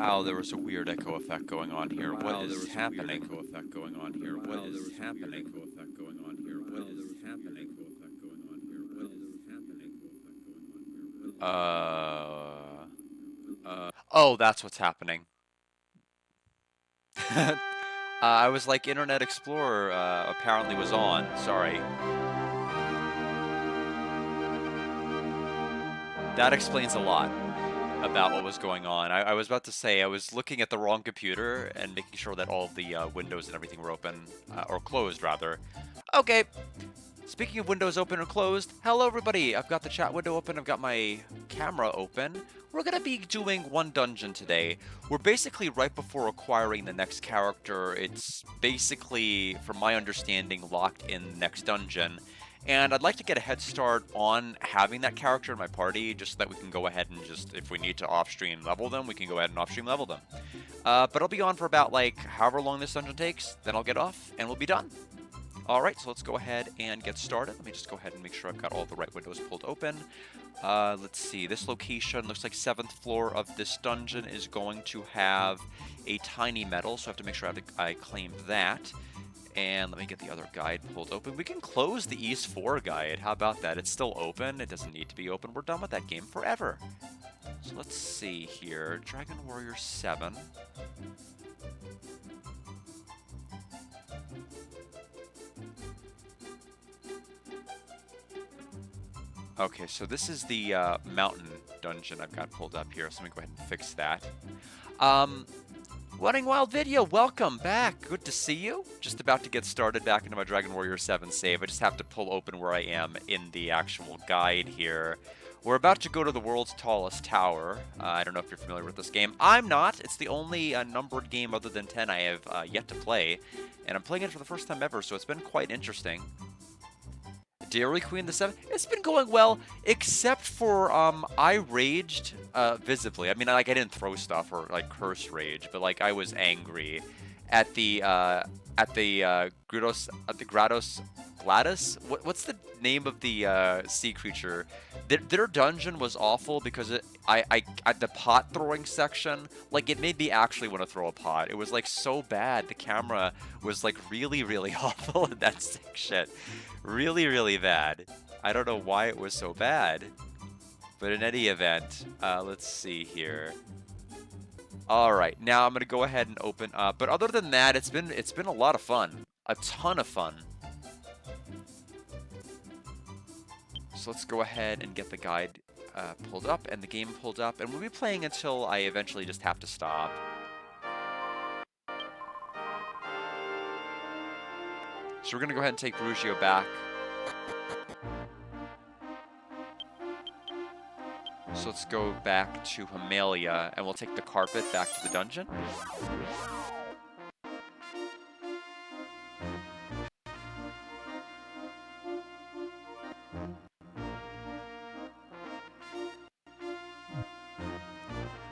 Wow, there was a weird echo effect going on here. What is happening? Echo effect going on here. What is happening? Echo effect going on here. What is happening? Echo effect going on here. What is happening? Oh, that's what's happening. I was like, Internet Explorer apparently was on. Sorry. That explains a lot about what was going on. I was about to say, I was looking at the wrong computer and making sure that all of the windows and everything were open, or closed, rather. Okay, speaking of windows open or closed, hello everybody! I've got the chat window open, I've got my camera open. We're gonna be doing one dungeon today. We're basically right before acquiring the next character. It's basically, from my understanding, locked in the next dungeon. And I'd like to get a head start on having that character in my party, just so that we can go ahead and just, if we need to off-stream level them, we can go ahead and off-stream level them. But I'll be on for about, like, however long this dungeon takes, then I'll get off, and we'll be done. Alright, so let's go ahead and get started. Let me just go ahead and make sure I've got all the right windows pulled open. Let's see, this location looks like 7th floor of this dungeon is going to have a tiny metal, so I have to make sure I claim that. And let me get the other guide pulled open. We can close the East 4 guide. How about that? It's still open. It doesn't need to be open. We're done with that game forever. So let's see here. Dragon Warrior 7. Okay, so this is the mountain dungeon I've got pulled up here. So let me go ahead and fix that. Running Wild Video, welcome back. Good to see you. Just about to get started back into my Dragon Warrior 7 save. I just have to pull open where I am in the actual guide here. We're about to go to the world's tallest tower. I don't know if you're familiar with this game. I'm not. It's the only numbered game other than 10 I have yet to play. And I'm playing it for the first time ever, so it's been quite interesting. Dairy Queen the 7th. It's been going well, except for I raged visibly. I mean, like I didn't throw stuff or like curse rage, but like I was angry at the Gladys. What's the name of the sea creature? Their dungeon was awful because at the pot throwing section, like it made me actually want to throw a pot. It was like so bad. The camera was like really, really awful in that section. Really, really bad. I don't know why it was so bad. But in any event, let's see here. Alright, now I'm gonna go ahead and open up. But other than that, it's been a lot of fun. A ton of fun. So let's go ahead and get the guide pulled up and the game pulled up. And we'll be playing until I eventually just have to stop. So we're going to go ahead and take Rugio back. So let's go back to Himalaya, and we'll take the carpet back to the dungeon.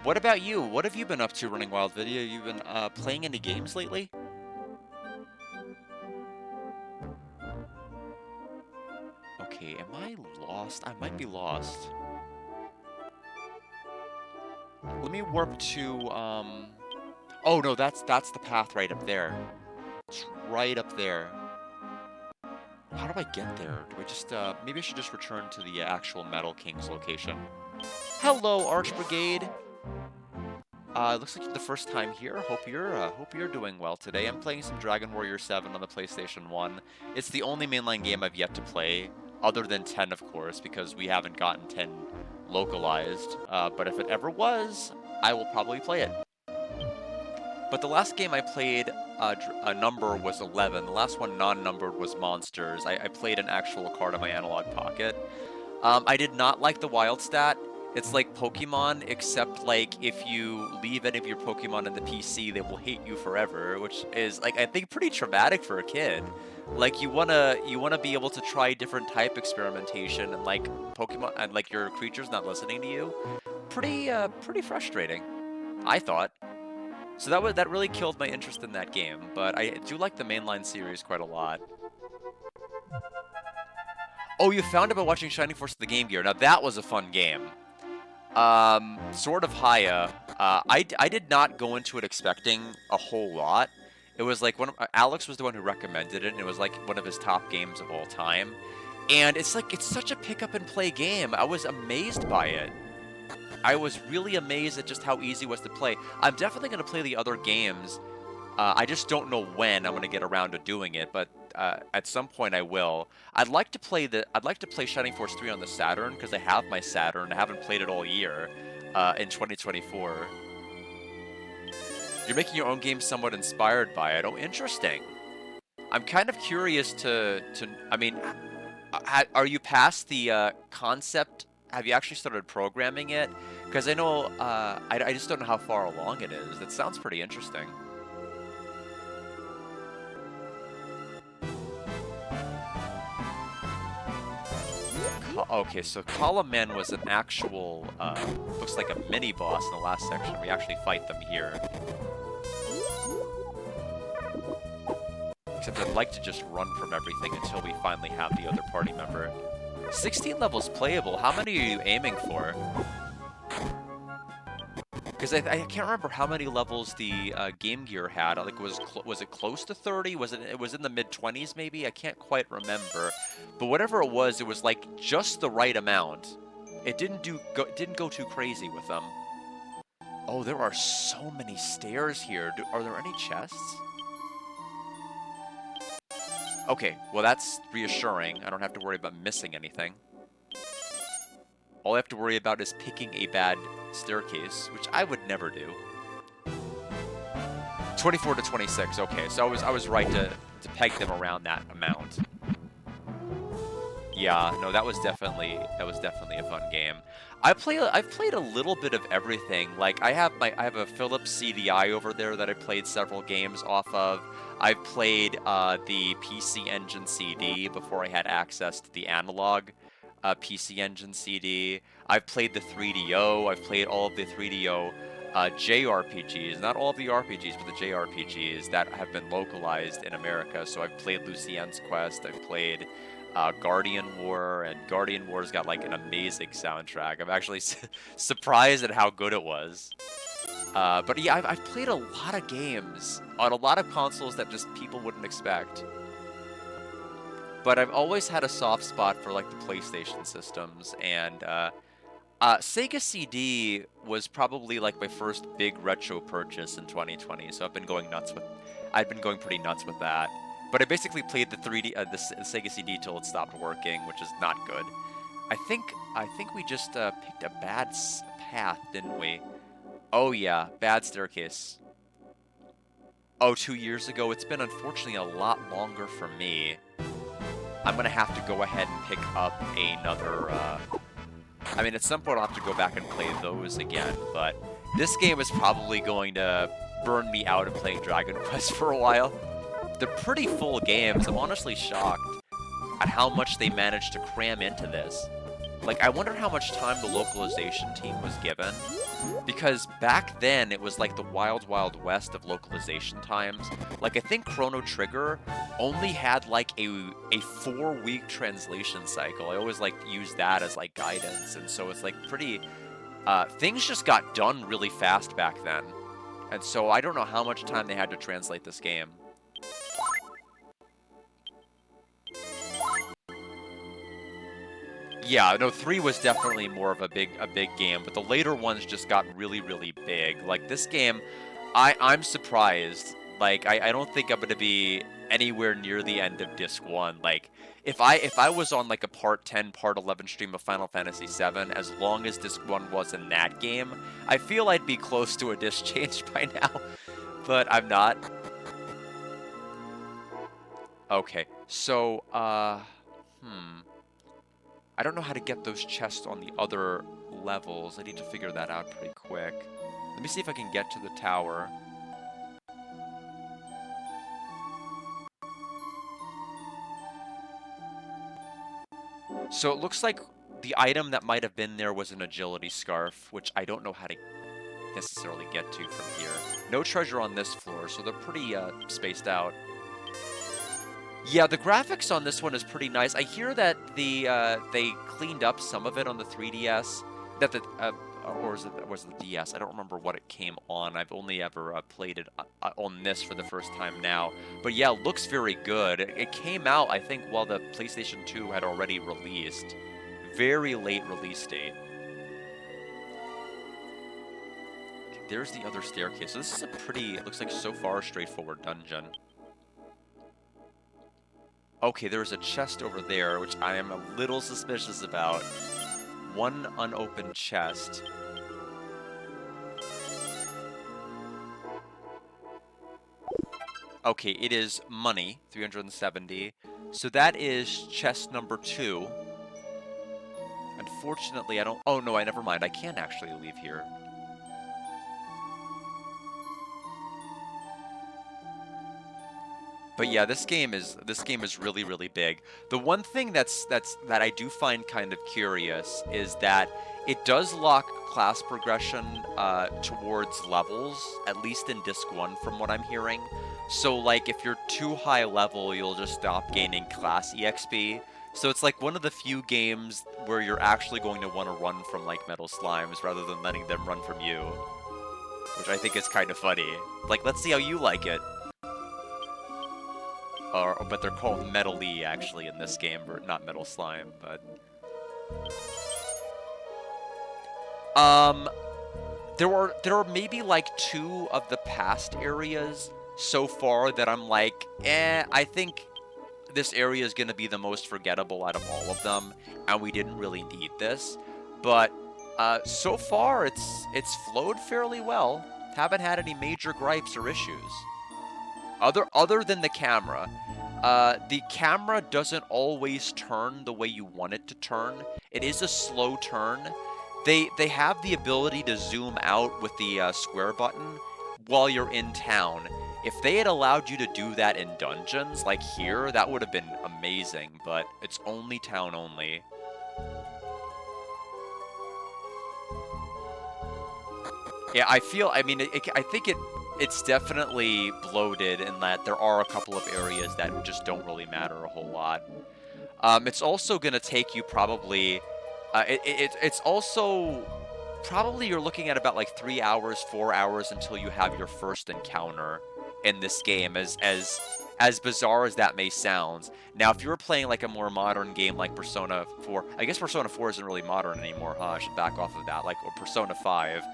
What about you? What have you been up to, Running Wild Video? You've been playing any games lately? Okay, am I lost? I might be lost. Let me warp to, Oh, no, that's the path right up there. It's right up there. How do I get there? Do I just, maybe I should just return to the actual Metal King's location. Hello, Arch Brigade! Looks like you're the first time here. Hope you're doing well today. I'm playing some Dragon Warrior 7 on the PlayStation 1. It's the only mainline game I've yet to play, other than 10, of course, because we haven't gotten 10 localized. But if it ever was, I will probably play it. But the last game I played, a number was 11. The last one non-numbered was Monsters. I played an actual card on my analog pocket. I did not like the wild stat. It's like Pokemon, except like if you leave any of your Pokemon in the PC, they will hate you forever, which is like I think pretty traumatic for a kid. Like you wanna be able to try different type experimentation and like Pokemon and like your creature's not listening to you. Pretty frustrating, I thought. So that really killed my interest in that game, but I do like the mainline series quite a lot. Oh, you found it by watching Shining Force of the Game Gear. Now that was a fun game. Sword of Haya I did not go into it expecting a whole lot. It was like Alex was the one who recommended it, and it was like one of his top games of all time. And it's like it's such a pick up and play game. I was amazed by it. I was really amazed at just how easy it was to play. I'm definitely going to play the other games. I just don't know when I'm going to get around to doing it, but at some point I will. I'd like to play Shining Force 3 on the Saturn because I have my Saturn. I haven't played it all year in 2024. You're making your own game somewhat inspired by it. Oh, interesting. I'm kind of curious I mean, are you past the concept? Have you actually started programming it? Because I know, I just don't know how far along it is. That sounds pretty interesting. Okay, so Column Man was an actual, looks like a mini-boss in the last section. We actually fight them here. Except I'd like to just run from everything until we finally have the other party member. 16 levels playable. How many are you aiming for? Because I can't remember how many levels the Game Gear had. Like, was it close to 30? It was in the mid-20s maybe? I can't quite remember. But whatever it was like just the right amount. It didn't go too crazy with them. Oh, there are so many stairs here. Are there any chests? Okay, well that's reassuring. I don't have to worry about missing anything. All I have to worry about is picking a bad staircase, which I would never do. 24 to 26, okay, so I was right to peg them around that amount. Yeah, no, that was definitely a fun game. I've played a little bit of everything. Like I have a Philips CDI over there that I played several games off of. I've played the PC Engine CD before I had access to the analog PC Engine CD. I've played the 3DO. I've played all of the 3DO JRPGs, not all of the RPGs, but the JRPGs that have been localized in America. So I've played Lucien's Quest. I've played Guardian War, and Guardian War's got like an amazing soundtrack. I'm actually surprised at how good it was. But yeah, I've played a lot of games on a lot of consoles that just people wouldn't expect. But I've always had a soft spot for like the PlayStation systems, and Sega CD was probably like my first big retro purchase in 2020. So I've been going pretty nuts with that. But I basically played the Sega CD till it stopped working, which is not good. I think we just picked a bad path, didn't we? Oh yeah, bad staircase. Oh, 2 years ago. It's been unfortunately a lot longer for me. I'm gonna have to go ahead and pick up another. I mean, at some point I'll have to go back and play those again. But this game is probably going to burn me out of playing Dragon Quest for a while. They're pretty full games. I'm honestly shocked at how much they managed to cram into this. Like, I wonder how much time the localization team was given. Because back then, it was like the wild, wild west of localization times. Like, I think Chrono Trigger only had like a 4-week translation cycle. I always like use that as like guidance. And so it's like pretty... things just got done really fast back then. And so I don't know how much time they had to translate this game. Yeah, no, 3 was definitely more of a big game, but the later ones just got really, really big. Like, this game, I'm surprised. Like, I don't think I'm gonna be anywhere near the end of Disc 1. Like, if I was on, like, a Part 10, Part 11 stream of Final Fantasy VII, as long as Disc 1 was in that game, I feel I'd be close to a disc change by now. But I'm not. Okay, so, I don't know how to get those chests on the other levels. I need to figure that out pretty quick. Let me see if I can get to the tower. So it looks like the item that might have been there was an agility scarf, which I don't know how to necessarily get to from here. No treasure on this floor, so they're pretty spaced out. Yeah, the graphics on this one is pretty nice. I hear that they cleaned up some of it on the 3DS. That or was it the DS? I don't remember what it came on. I've only ever played it on this for the first time now. But yeah, it looks very good. It came out, I think, while the PlayStation 2 had already released. Very late release date. There's the other staircase. So this is a pretty, it looks like so far, straightforward dungeon. Okay, there's a chest over there, which I am a little suspicious about. One unopened chest. Okay, it is money, 370. So that is chest number 2. Unfortunately, I don't... Oh, no, never mind. I can actually leave here. But yeah, this game is really, really big. The one thing that I do find kind of curious is that it does lock class progression towards levels, at least in Disc 1 from what I'm hearing. So like if you're too high level, you'll just stop gaining class EXP. So it's like one of the few games where you're actually going to want to run from like Metal Slimes rather than letting them run from you. Which I think is kind of funny. Like, let's see how you like it. But they're called Metal-y, actually, in this game, or not Metal Slime, but... There are maybe, like, 2 of the past areas so far that I'm like, I think this area is gonna be the most forgettable out of all of them, and we didn't really need this. But, so far, it's flowed fairly well. Haven't had any major gripes or issues. Other than the camera. The camera doesn't always turn the way you want it to turn. It is a slow turn. They have the ability to zoom out with the square button while you're in town. If they had allowed you to do that in dungeons, like here, that would have been amazing, but it's only town only. Yeah, I think it's definitely bloated in that there are a couple of areas that just don't really matter a whole lot. It's also going to take you probably... it's also... Probably you're looking at about like 3 hours, 4 hours until you have your first encounter in this game, as bizarre as that may sound. Now, if you were playing like a more modern game like Persona 4... I guess Persona 4 isn't really modern anymore, huh? I should back off of that. Like, or Persona 5...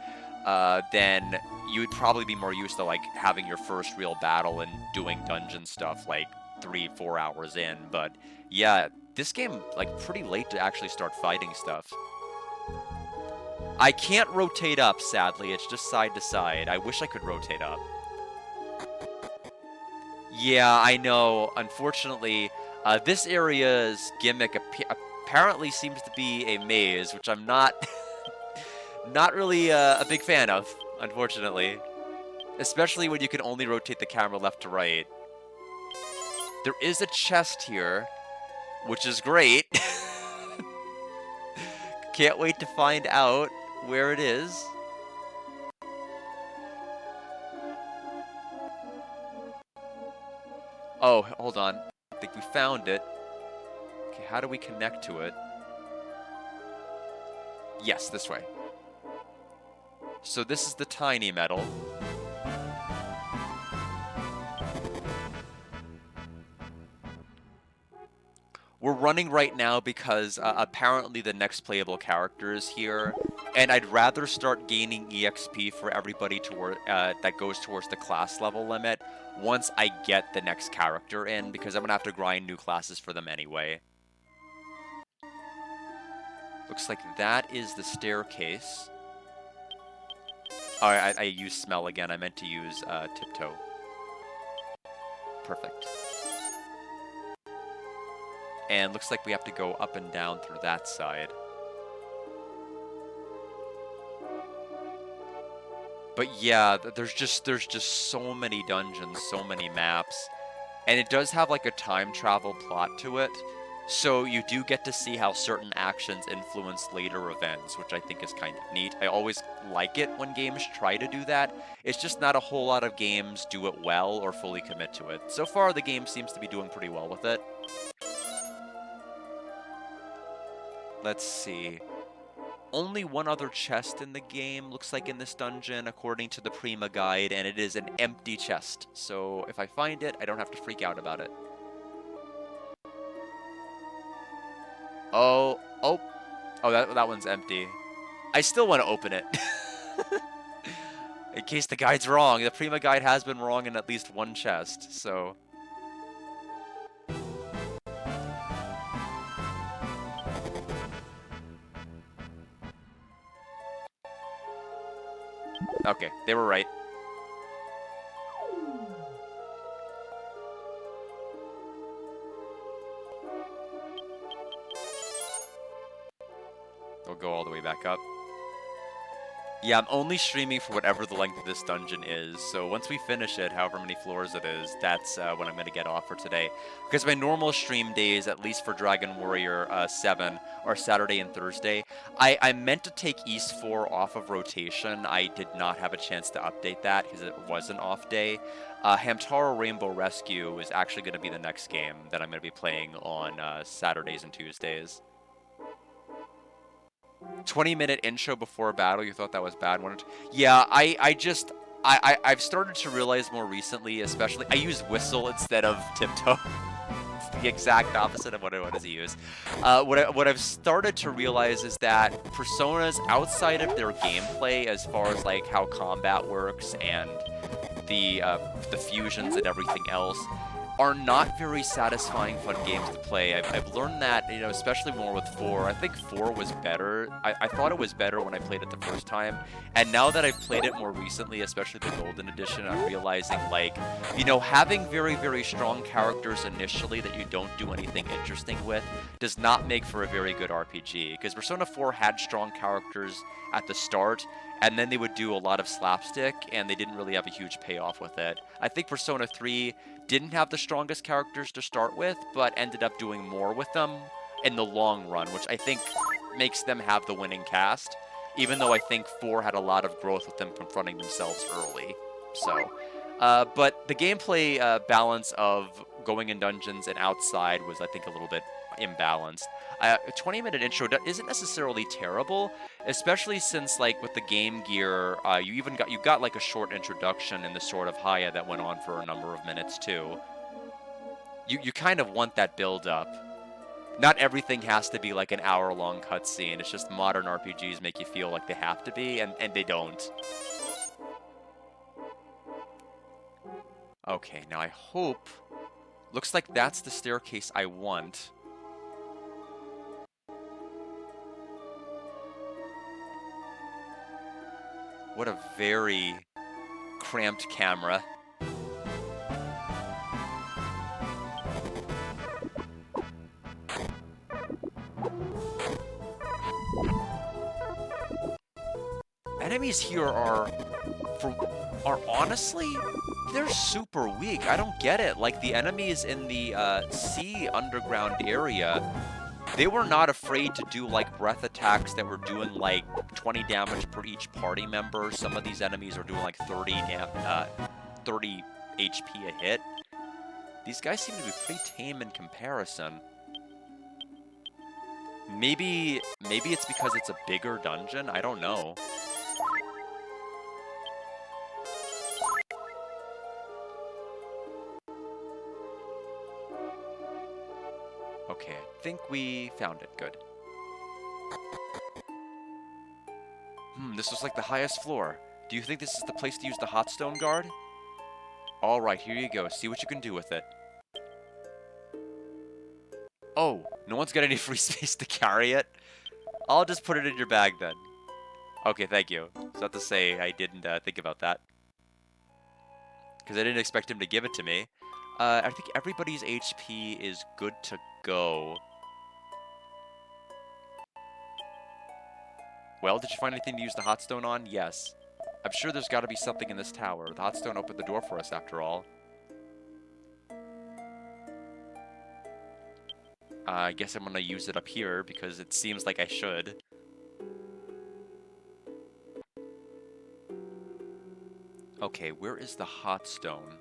then you would probably be more used to like having your first real battle and doing dungeon stuff like 3-4 hours in. But yeah, this game like pretty late to actually start fighting stuff. I can't rotate up, sadly. It's just side to side. I wish I could rotate up. Yeah, I know. Unfortunately, this area's gimmick apparently seems to be a maze, which I'm not not really a big fan of, unfortunately. Especially when you can only rotate the camera left to right. There is a chest here, which is great. Can't wait to find out where it is. Oh, hold on. I think we found it. Okay, how do we connect to it? Yes, this way. So this is the tiny metal. We're running right now because apparently the next playable character is here, and I'd rather start gaining EXP for everybody toward that goes towards the class level limit once I get the next character in, because I'm gonna have to grind new classes for them anyway. Looks like that is the staircase. Oh, I used smell again. I meant to use tiptoe. Perfect. And looks like we have to go up and down through that side. But yeah, there's just so many dungeons, so many maps. And it does have like a time travel plot to it. So you do get to see how certain actions influence later events, which I think is kind of neat. I always like it when games try to do that. It's just not a whole lot of games do it well or fully commit to it. So far, the game seems to be doing pretty well with it. Let's see. only one other chest in the game, looks like in this dungeon, according to the Prima guide, and it is an empty chest. So if I find it, I don't have to freak out about it. Oh, that one's empty. I still want to open it. In case the guide's wrong. The Prima guide has been wrong in at least one chest, so... Okay, they were right. We'll go all the way back up. Yeah, I'm only streaming for whatever the length of this dungeon is, so once we finish it, however many floors it is, that's when I'm going to get off for today. Because my normal stream days, at least for Dragon Warrior 7, are Saturday and Thursday. I meant to take East 4 off of rotation. I did not have a chance to update that because it was an off day. Hamtaro Rainbow Rescue is actually going to be the next game that I'm going to be playing on Saturdays and Tuesdays. 20-minute intro before battle, you thought that was bad? Yeah, I've started to realize more recently, especially, I use whistle instead of tiptoe. It's the exact opposite of what I want to use. What I've started to realize is that Personas, outside of their gameplay, as far as like how combat works and the fusions and everything else, are not very satisfying, fun games to play. I've learned that, you know, especially more with 4. I think 4 was better. I thought it was better when I played it the first time, and now that I've played it more recently, especially the Golden Edition, I'm realizing, like, you know, having very, very strong characters initially that you don't do anything interesting with does not make for a very good RPG, because Persona 4 had strong characters at the start, and then they would do a lot of slapstick, and they didn't really have a huge payoff with it. I think Persona 3 didn't have the strongest characters to start with, but ended up doing more with them in the long run, which I think makes them have the winning cast, even though I think 4 had a lot of growth with them confronting themselves early. So, but the gameplay balance of going in dungeons and outside was, I think, a little bit imbalanced. A 20-minute intro isn't necessarily terrible, especially since, like, with the Game Gear, you got like a short introduction in the Sword of Haya that went on for a number of minutes too. You kind of want that build up. Not everything has to be like an hour-long cutscene. It's just modern RPGs make you feel like they have to be, and they don't. Okay, now I hope... Looks like that's the staircase I want. What a very cramped camera. Enemies here are honestly, they're super weak. I don't get it. Like, the enemies in the sea underground area, they were not afraid to do, like, breath attacks that were doing, like, 20 damage per each party member. Some of these enemies are doing, like, 30 HP a hit. These guys seem to be pretty tame in comparison. Maybe it's because it's a bigger dungeon? I don't know. Okay, I think we found it. Good. This was like the highest floor. Do you think this is the place to use the hot stone guard? Alright, here you go. See what you can do with it. Oh, no one's got any free space to carry it? I'll just put it in your bag then. Okay, thank you. So not to say I didn't think about that. Because I didn't expect him to give it to me. I think everybody's HP is good to go. Well, did you find anything to use the hot stone on? Yes. I'm sure there's got to be something in this tower. The hot stone opened the door for us, after all. I guess I'm going to use it up here, because it seems like I should. Okay, where is the hot stone?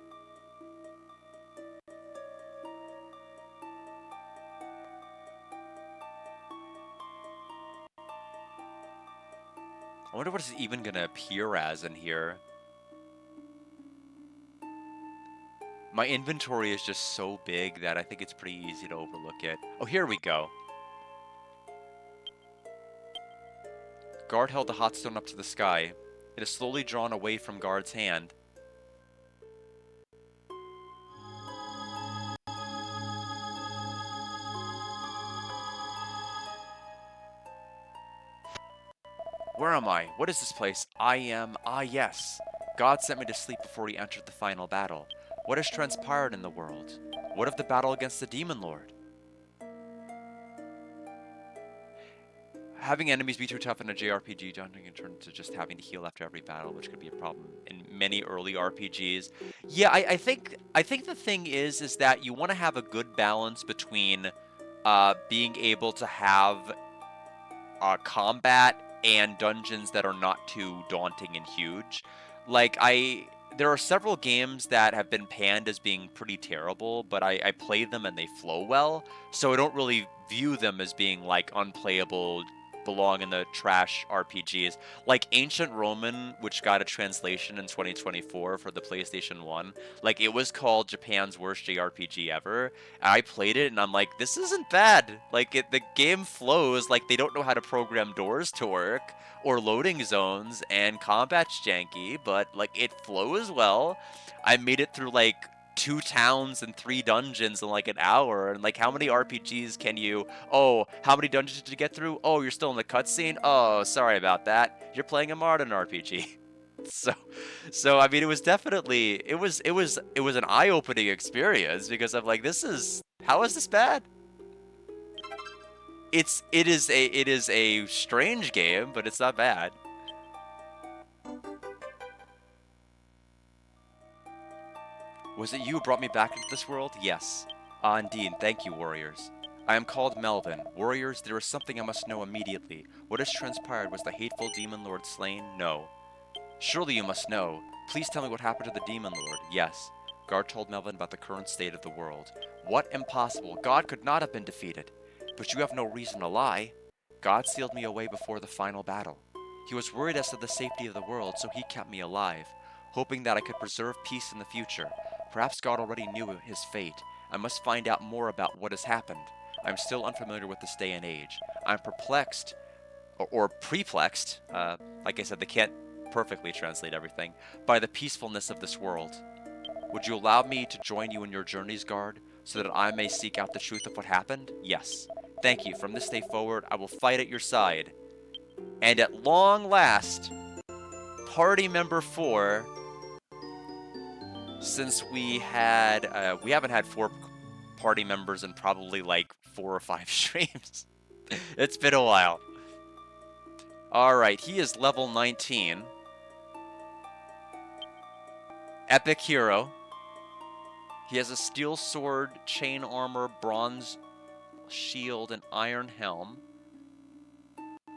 I wonder what it's even gonna appear as in here. My inventory is just so big that I think it's pretty easy to overlook it. Oh, here we go. Guard held the hot stone up to the sky. It is slowly drawn away from Guard's hand. Where am I? What is this place? Yes. God sent me to sleep before he entered the final battle. What has transpired in the world? What of the battle against the Demon Lord? Having enemies be too tough in a JRPG dungeon can turn into just having to heal after every battle, which could be a problem in many early RPGs. Yeah, I think the thing is that you want to have a good balance between being able to have combat and dungeons that are not too daunting and huge. Like, there are several games that have been panned as being pretty terrible, but I play them and they flow well, so I don't really view them as being, like, unplayable, belong in the trash RPGs. Like Ancient Roman, which got a translation in 2024 for the PlayStation 1. Like, it was called Japan's worst JRPG ever. I played it and I'm like, this isn't bad. Like, the game flows like they don't know how to program doors to work or loading zones, and combat's janky, but like it flows well. I made it through like 2 towns and 3 dungeons in like an hour. And like, how many RPGs can you... Oh, how many dungeons did you get through? Oh, you're still in the cutscene? Oh, sorry about that. You're playing a modern RPG. So I mean, it was definitely... It was an eye-opening experience, because I'm like, this is... How is this bad? It is a strange game, but it's not bad. Was it you who brought me back into this world? Yes. Ah, indeed. Thank you, warriors. I am called Melvin. Warriors, there is something I must know immediately. What has transpired? Was the hateful demon lord slain? No. Surely you must know. Please tell me what happened to the demon lord. Yes. Guard told Melvin about the current state of the world. What? Impossible. God could not have been defeated. But you have no reason to lie. God sealed me away before the final battle. He was worried as to the safety of the world, so he kept me alive, hoping that I could preserve peace in the future. Perhaps God already knew his fate. I must find out more about what has happened. I'm still unfamiliar with this day and age. I'm perplexed, or preplexed, like I said, they can't perfectly translate everything, by the peacefulness of this world. Would you allow me to join you in your journeys, Guard, so that I may seek out the truth of what happened? Yes. Thank you. From this day forward, I will fight at your side. And at long last, party member 4... Since we haven't had 4 party members in probably like 4 or 5 streams. It's been a while. Alright, he is level 19. Epic hero. He has a steel sword, chain armor, bronze shield, and iron helm.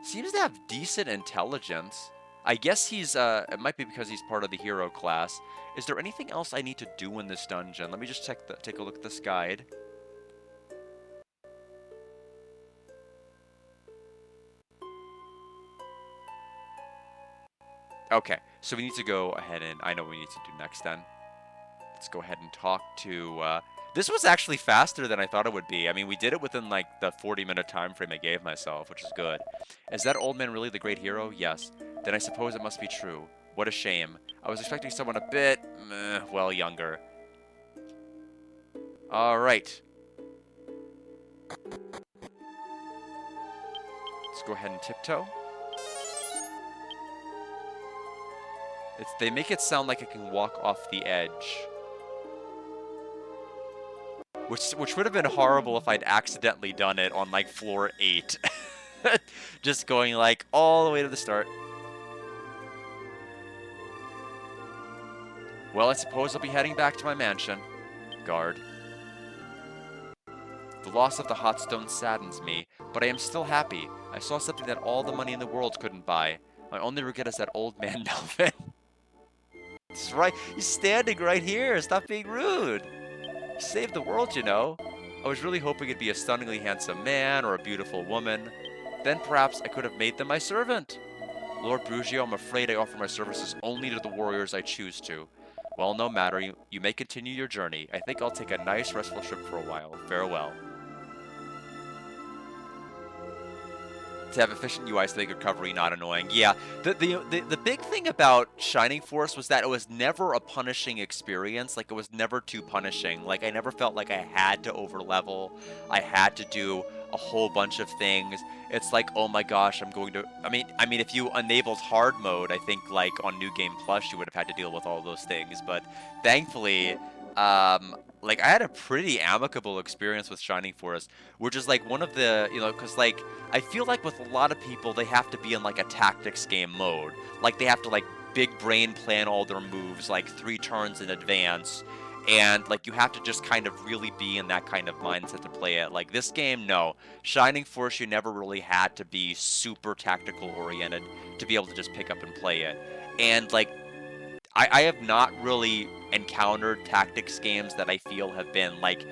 Seems to have decent intelligence. I guess he's, it might be because he's part of the hero class. Is there anything else I need to do in this dungeon? Let me just take a look at this guide. Okay, so we need to go ahead and... I know what we need to do next then. Let's go ahead and talk to... This was actually faster than I thought it would be. I mean, we did it within, like, the 40-minute time frame I gave myself, which is good. Is that old man really the great hero? Yes. Then I suppose it must be true. What a shame. I was expecting someone a bit, well, younger. Alright. Let's go ahead and tiptoe. They make it sound like it can walk off the edge. Which would have been horrible if I'd accidentally done it on, like, floor 8. Just going, like, all the way to the start. Well, I suppose I'll be heading back to my mansion. Guard. The loss of the hot stone saddens me, but I am still happy. I saw something that all the money in the world couldn't buy. My only regret is that old man Melvin. He's right. He's standing right here. Stop being rude. He saved the world, you know. I was really hoping it'd be a stunningly handsome man or a beautiful woman. Then perhaps I could have made them my servant. Lord Brugio, I'm afraid I offer my services only to the warriors I choose to. Well, no matter. You may continue your journey. I think I'll take a nice, restful trip for a while. Farewell. To have efficient UI so they make recovery not annoying. Yeah, the big thing about Shining Force was that it was never a punishing experience. Like, it was never too punishing. Like, I never felt like I had to overlevel. I had to do a whole bunch of things. It's like, oh my gosh, I'm going to. I mean, if you enabled hard mode, I think like on New Game Plus, you would have had to deal with all those things. But thankfully, like I had a pretty amicable experience with Shining Force, which is like one of the, because like I feel like with a lot of people, they have to be in like a tactics game mode. Like they have to like big brain plan all their moves like 3 turns in advance. And like you have to just kind of really be in that kind of mindset to play it. Like this game, no. Shining Force, you never really had to be super tactical oriented to be able to just pick up and play it. And like I have not really encountered tactics games that I feel have been like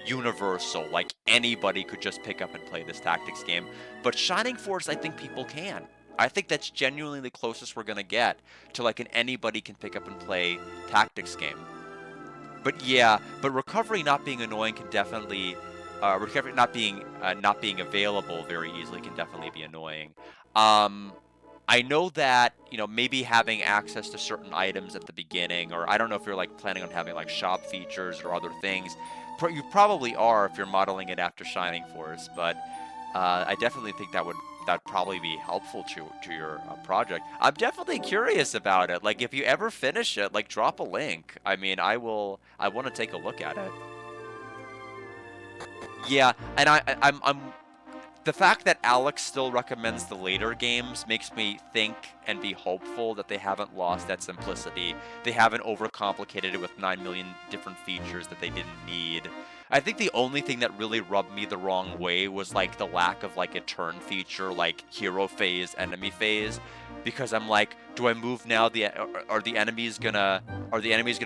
universal. Like anybody could just pick up and play this tactics game. But Shining Force, I think people can. I think that's genuinely the closest we're gonna get to like an anybody can pick up and play tactics game. But yeah, but recovery not being annoying can definitely, recovery not being available very easily can definitely be annoying. Um, I know that, maybe having access to certain items at the beginning, or I don't know if you're like planning on having like shop features or other things. You probably are if you're modeling it after Shining Force, but I definitely think that'd probably be helpful to your project. I'm definitely curious about it. Like if you ever finish it, like drop a link. I mean, I want to take a look at it. Yeah, and I'm the fact that Alex still recommends the later games makes me think and be hopeful that they haven't lost that simplicity. They haven't overcomplicated it with 9 million different features that they didn't need. I think the only thing that really rubbed me the wrong way was like the lack of like a turn feature, like hero phase, enemy phase, because I'm like, do I move now? Are the enemies gonna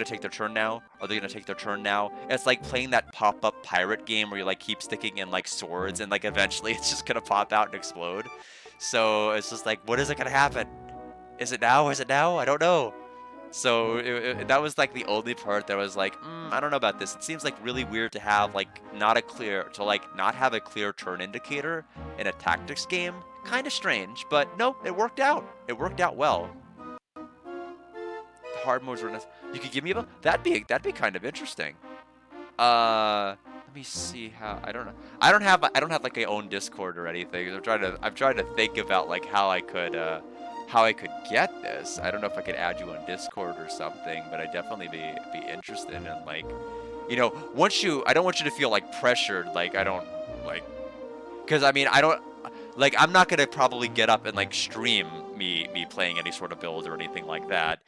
take their turn now? Are they gonna take their turn now? It's like playing that pop-up pirate game where you like keep sticking in like swords and like eventually it's just gonna pop out and explode. So it's just like, what is it gonna happen? Is it now? Is it now? I don't know. So that was like the only part that was like, I don't know about this. It seems like really weird to have like not have a clear turn indicator in a tactics game. Kind of strange, but no, it worked out. It worked out well. Hard modes were you could give me a that'd be kind of interesting. Let me see how I don't know. I don't have like a own Discord or anything. I'm trying to think about like how I could get this. I don't know if I could add you on Discord or something, but I'd definitely be interested in like, I don't want you to feel like pressured. Like I don't like, because I mean I don't like I'm not gonna probably get up and like stream me playing any sort of build or anything like that.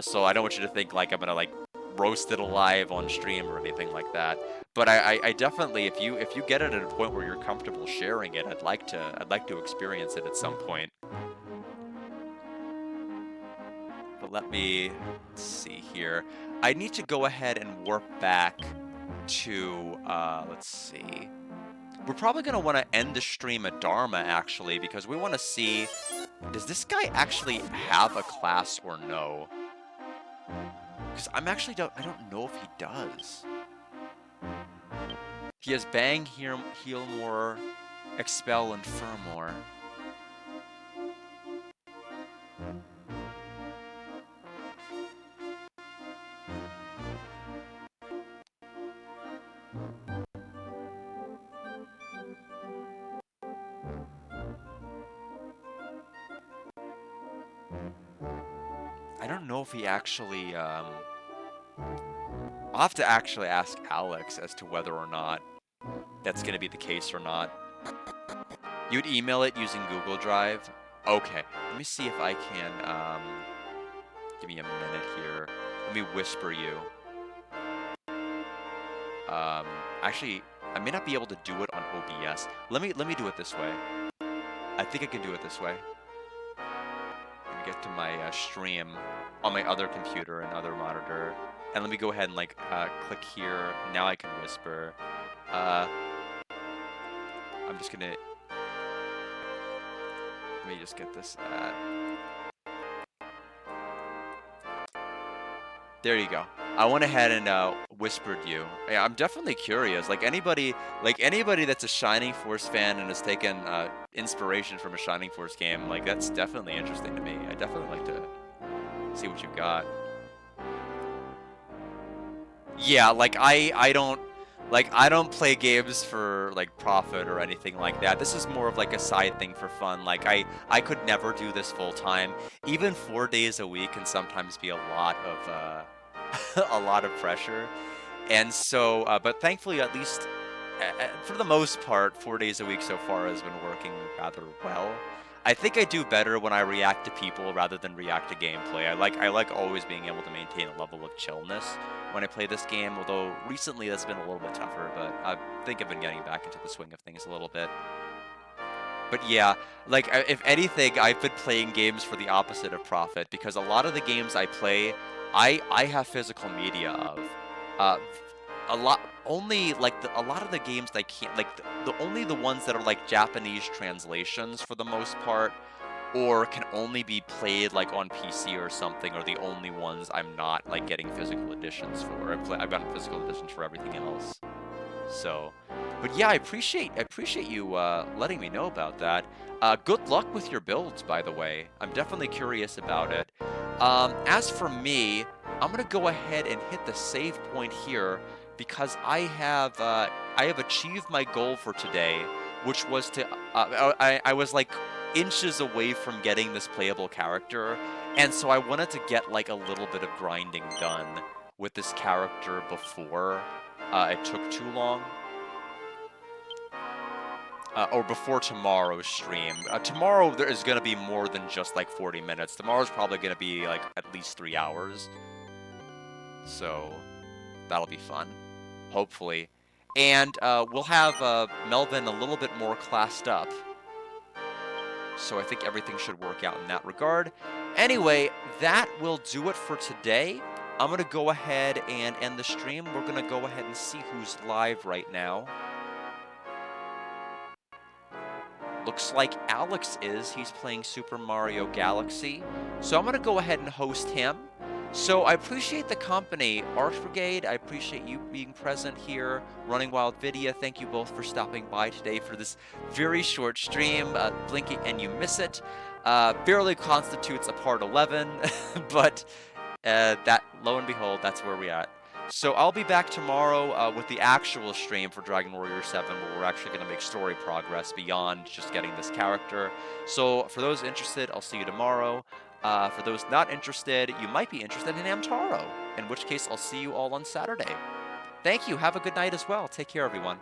So I don't want you to think like I'm gonna like roast it alive on stream or anything like that. But I definitely, if you get it at a point where you're comfortable sharing it, I'd like to experience it at some point. But let's see here. I need to go ahead and warp back to let's see. We're probably gonna want to end the stream at Dharma actually, because we want to see, does this guy actually have a class or no? Because I don't know if he does. He has Bang, Heal More, Expel, and Furmore. I don't know if he actually, I'll have to actually ask Alex as to whether or not that's going to be the case or not. You'd email it using Google Drive? Okay, let me see if I can, give me a minute here. Let me whisper you. Actually, I may not be able to do it on OBS. Let me do it this way. I think I can do it this way. Let me get to my stream on my other computer and other monitor. And let me go ahead and like click here. Now I can whisper. I'm just gonna Let me just get this. There you go. I went ahead and whispered you. Yeah, I'm definitely curious. Like anybody that's a Shining Force fan and has taken inspiration from a Shining Force game, like that's definitely interesting to me. I definitely like to see what you've got. Yeah, I don't play games for like profit or anything like that. This is more of like a side thing for fun. Like I could never do this full time. Even 4 days a week can sometimes be a lot of a lot of pressure. And so, but thankfully, at least for the most part, 4 days a week so far has been working rather well. I think I do better when I react to people rather than react to gameplay. I like always being able to maintain a level of chillness when I play this game, although recently that's been a little bit tougher, but I think I've been getting back into the swing of things a little bit. But yeah, like if anything, I've been playing games for the opposite of profit because a lot of the games I play, I have physical media of. Uh, a lot only like a lot of the games that I can't like the only the ones that are like Japanese translations for the most part, or can only be played like on PC or something, are the only ones I'm not like getting physical editions for. I've gotten physical editions for everything else. So, but yeah, I appreciate you letting me know about that. Good luck with your builds, by the way. I'm definitely curious about it. As for me, I'm gonna go ahead and hit the save point here because I have achieved my goal for today, which was to I was like inches away from getting this playable character, and so I wanted to get like a little bit of grinding done with this character before it took too long. Or before tomorrow's stream. Tomorrow there is going to be more than just like 40 minutes. Tomorrow's probably going to be like at least 3 hours. So that'll be fun, hopefully. And we'll have Melvin a little bit more classed up. So I think everything should work out in that regard. Anyway, that will do it for today. I'm going to go ahead and end the stream. We're going to go ahead and see who's live right now. Looks like Alex is. He's playing Super Mario Galaxy. So I'm going to go ahead and host him. So I appreciate the company, Arch Brigade. I appreciate you being present here. Running Wild Vidya, thank you both for stopping by today for this very short stream. Blink it and you miss it. Barely constitutes a part 11, but that, lo and behold, that's where we're at. So I'll be back tomorrow with the actual stream for Dragon Warrior 7, where we're actually going to make story progress beyond just getting this character. So for those interested, I'll see you tomorrow. For those not interested, you might be interested in Amtaro, in which case I'll see you all on Saturday. Thank you. Have a good night as well. Take care, everyone.